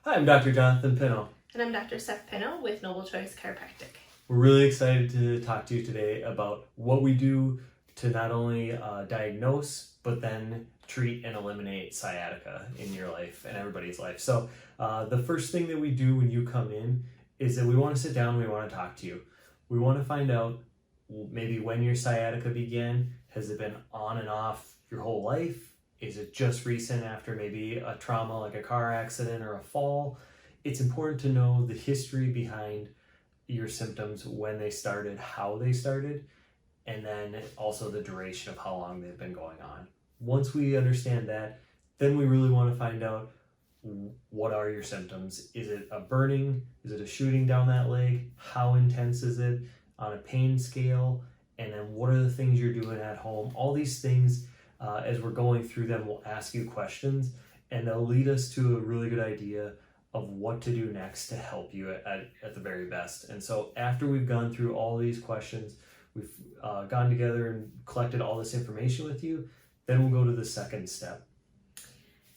Hi, I'm Dr. Jonathan Pino. And I'm Dr. Steph Pino with Noble Choice Chiropractic. We're really excited to talk to you today about what we do to not only diagnose, but then treat and eliminate sciatica in your life and everybody's life. So the first thing that we do when you come in is that we want to sit down and we want to talk to you. We want to find out maybe when your sciatica began. Has it been on and off your whole life? Is it just recent after maybe a trauma like a car accident or a fall? It's important to know the history behind your symptoms, when they started, how they started, and then also the duration of how long they've been going on. Once we understand that, then we really want to find out what are your symptoms. Is it a burning? Is it a shooting down that leg? How intense is it on a pain scale? And then what are the things you're doing at home? All these things, as we're going through them, we'll ask you questions and they'll lead us to a really good idea of what to do next to help you at the very best. And so after we've gone through all these questions, we've gone together and collected all this information with you, then we'll go to the second step.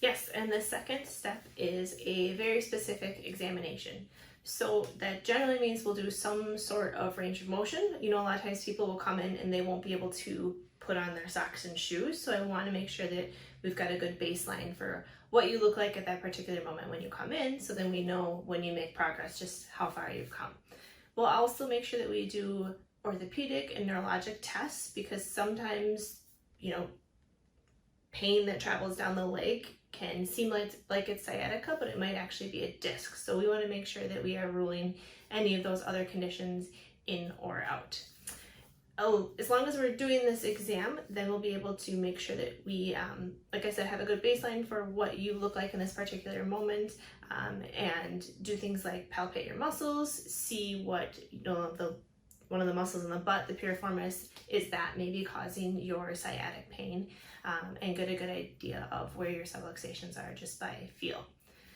Yes, and the second step is a very specific examination. So that generally means we'll do some sort of range of motion. You know, a lot of times people will come in and they won't be able to put on their socks and shoes. So I want to make sure that we've got a good baseline for what you look like at that particular moment when you come in. So then we know when you make progress, just how far you've come. We'll also make sure that we do orthopedic and neurologic tests, because sometimes, you know, pain that travels down the leg can seem like it's sciatica, but it might actually be a disc. So we want to make sure that we are ruling any of those other conditions in or out. As long as we're doing this exam, then we'll be able to make sure that we, like I said, have a good baseline for what you look like in this particular moment, and do things like palpate your muscles, see what, you know, one of the muscles in the butt, the piriformis, is that maybe causing your sciatic pain, and get a good idea of where your subluxations are just by feel.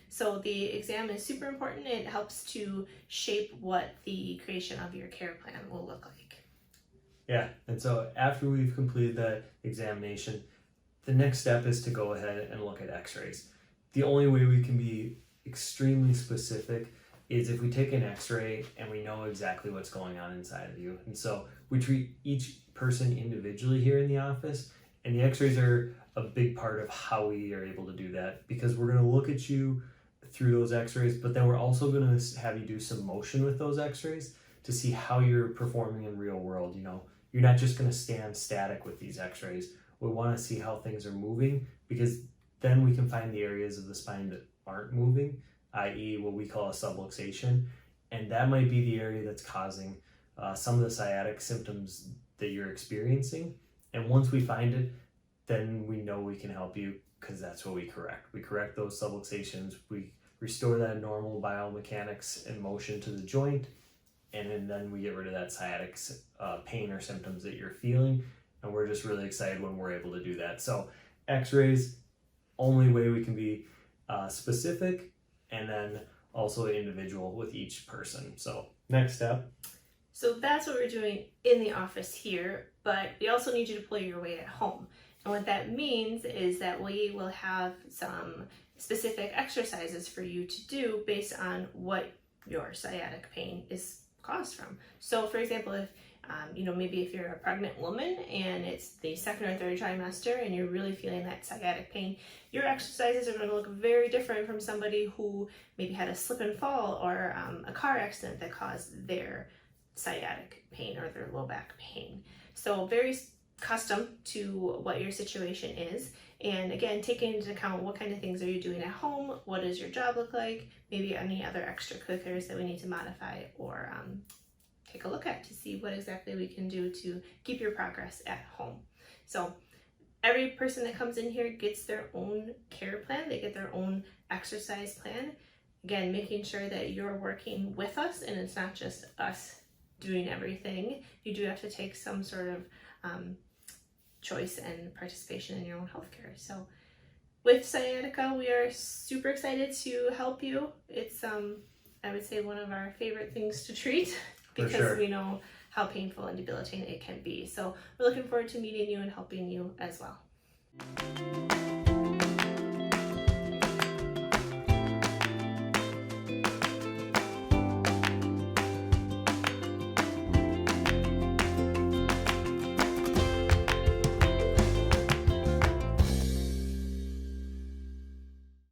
So the exam is super important. It helps to shape what the creation of your care plan will look like. Yeah, and so after we've completed that examination, the next step is to go ahead and look at x-rays. The only way we can be extremely specific is if we take an x-ray and we know exactly what's going on inside of you. And so we treat each person individually here in the office, and the x-rays are a big part of how we are able to do that, because we're going to look at you through those x-rays, but then we're also going to have you do some motion with those x-rays to see how you're performing in real world. You know, you're not just going to stand static with these x-rays. We want to see how things are moving, because then we can find the areas of the spine that aren't moving, i.e. what we call a subluxation, and that might be the area that's causing some of the sciatic symptoms that you're experiencing. And once we find it, then we know we can help you, because that's what we correct. We correct those subluxations, we restore that normal biomechanics and motion to the joint, and then we get rid of that sciatic pain or symptoms that you're feeling. And we're just really excited when we're able to do that. So x-rays, only way we can be specific, and then also individual with each person. So next step. So that's what we're doing in the office here, but we also need you to pull your weight at home. And what that means is that we will have some specific exercises for you to do based on what your sciatic pain is caused from. So for example, if you know, maybe if you're a pregnant woman and it's the second or third trimester and you're really feeling that sciatic pain, your exercises are going to look very different from somebody who maybe had a slip and fall or a car accident that caused their sciatic pain or their low back pain. So very custom to what your situation is. And again, taking into account what kind of things are you doing at home, what does your job look like, maybe any other extracurriculars that we need to modify or take a look at to see what exactly we can do to keep your progress at home. So every person that comes in here gets their own care plan, they get their own exercise plan. Again, making sure that you're working with us and it's not just us doing everything. You do have to take some sort of choice and participation in your own healthcare. So with sciatica, we are super excited to help you. It's I would say one of our favorite things to treat, because we know how painful and debilitating it can be. So we're looking forward to meeting you and helping you as well.